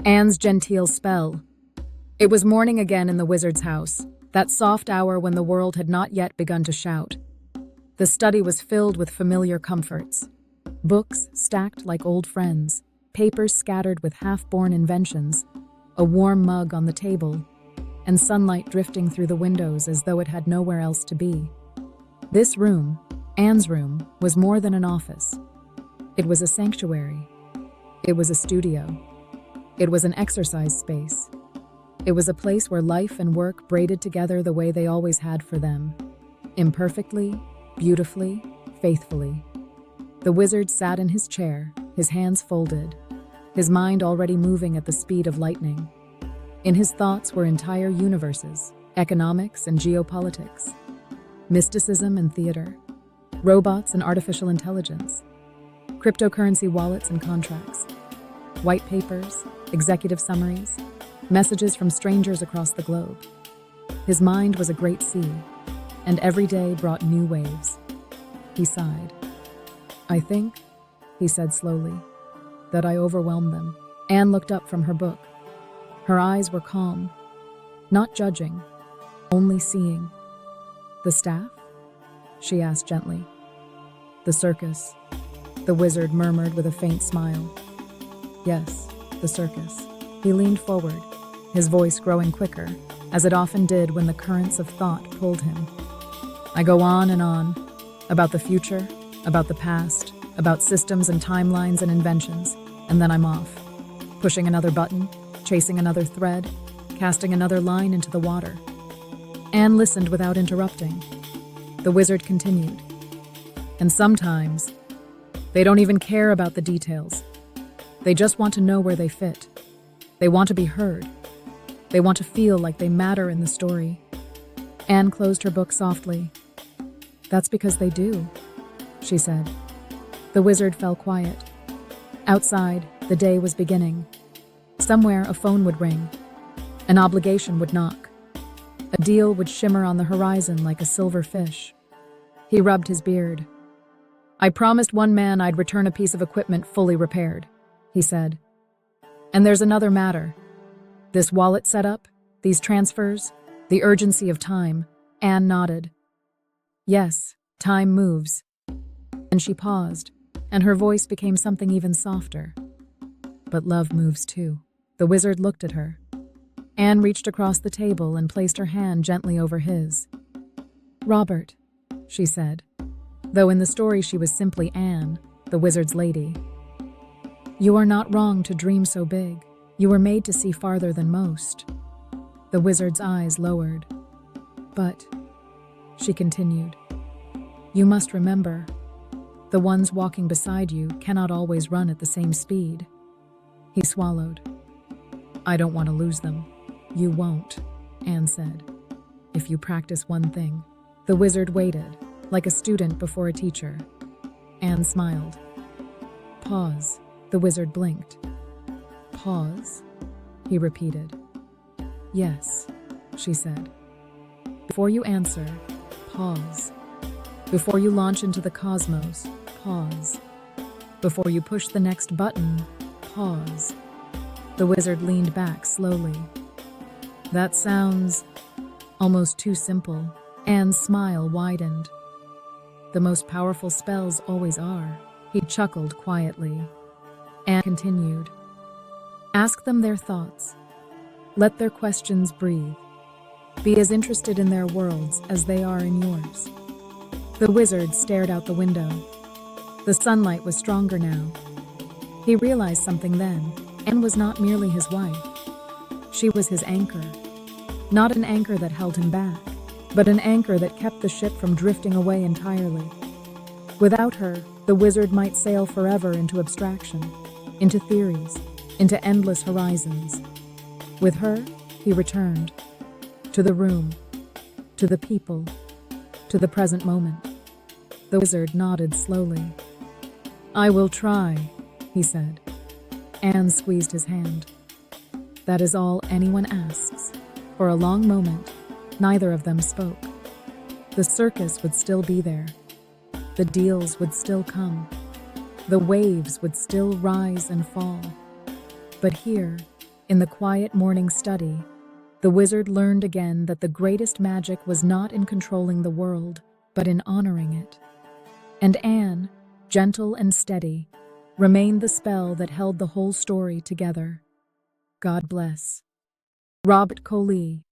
Anne's genteel spell. It was morning again in the wizard's house, that soft hour when the world had not yet begun to shout. The study was filled with familiar comforts. Books stacked like old friends, papers scattered with half-born inventions, a warm mug on the table, and sunlight drifting through the windows as though it had nowhere else to be. This room, Anne's room, was more than an office. It was a sanctuary. It was a studio. It was an exercise space. It was a place where life and work braided together the way they always had for them. Imperfectly, beautifully, faithfully. The wizard sat in his chair, his hands folded, his mind already moving at the speed of lightning. In his thoughts were entire universes, economics and geopolitics, mysticism and theater, robots and artificial intelligence, cryptocurrency wallets and contracts, white papers, executive summaries, messages from strangers across the globe. His mind was a great sea, and every day brought new waves. He sighed. "I think," he said slowly, "that I overwhelmed them." Anne looked up from her book. Her eyes were calm, not judging, only seeing. "The staff?" she asked gently. "The circus," the wizard murmured with a faint smile. "Yes, the circus." He leaned forward, his voice growing quicker, as it often did when the currents of thought pulled him. "I go on and on, about the future, about the past, about systems and timelines and inventions, and then I'm off, pushing another button, chasing another thread, casting another line into the water." Anne listened without interrupting. The wizard continued. "And sometimes, they don't even care about the details. They just want to know where they fit. They want to be heard. They want to feel like they matter in the story." Anne closed her book softly. "That's because they do," she said. The wizard fell quiet. Outside, the day was beginning. Somewhere a phone would ring. An obligation would knock. A deal would shimmer on the horizon like a silver fish. He rubbed his beard. "I promised one man I'd return a piece of equipment fully repaired," he said. "And there's another matter. This wallet setup, these transfers, the urgency of time." Anne nodded. "Yes, time moves." And she paused, and her voice became something even softer. "But love moves too." The wizard looked at her. Anne reached across the table and placed her hand gently over his. "Robert," she said, though in the story she was simply Anne, the wizard's lady. "You are not wrong to dream so big. You were made to see farther than most." The wizard's eyes lowered. "But," she continued, "you must remember, the ones walking beside you cannot always run at the same speed." He swallowed. "I don't want to lose them." "You won't," Anne said, "if you practice one thing." The wizard waited, like a student before a teacher. Anne smiled. "Pause." The wizard blinked. "Pause?" he repeated. "Yes," she said. "Before you answer, pause. Before you launch into the cosmos, pause. Before you push the next button, pause." The wizard leaned back slowly. "That sounds almost too simple." Anne's smile widened. "The most powerful spells always are." He chuckled quietly. Anne continued. "Ask them their thoughts. Let their questions breathe. Be as interested in their worlds as they are in yours." The wizard stared out the window. The sunlight was stronger now. He realized something then. Anne was not merely his wife. She was his anchor. Not an anchor that held him back, but an anchor that kept the ship from drifting away entirely. Without her, the wizard might sail forever into abstraction, into theories, into endless horizons. With her, he returned. To the room, to the people, to the present moment. The wizard nodded slowly. "I will try," he said. Anne squeezed his hand. "That is all anyone asks." For a long moment, neither of them spoke. The circus would still be there. The deals would still come. The waves would still rise and fall. But here, In the quiet morning study, the wizard learned again that the greatest magic was not in controlling the world, but in honoring it. And Anne, gentle and steady, remained the spell that held the whole story together. God bless. Robert Colee.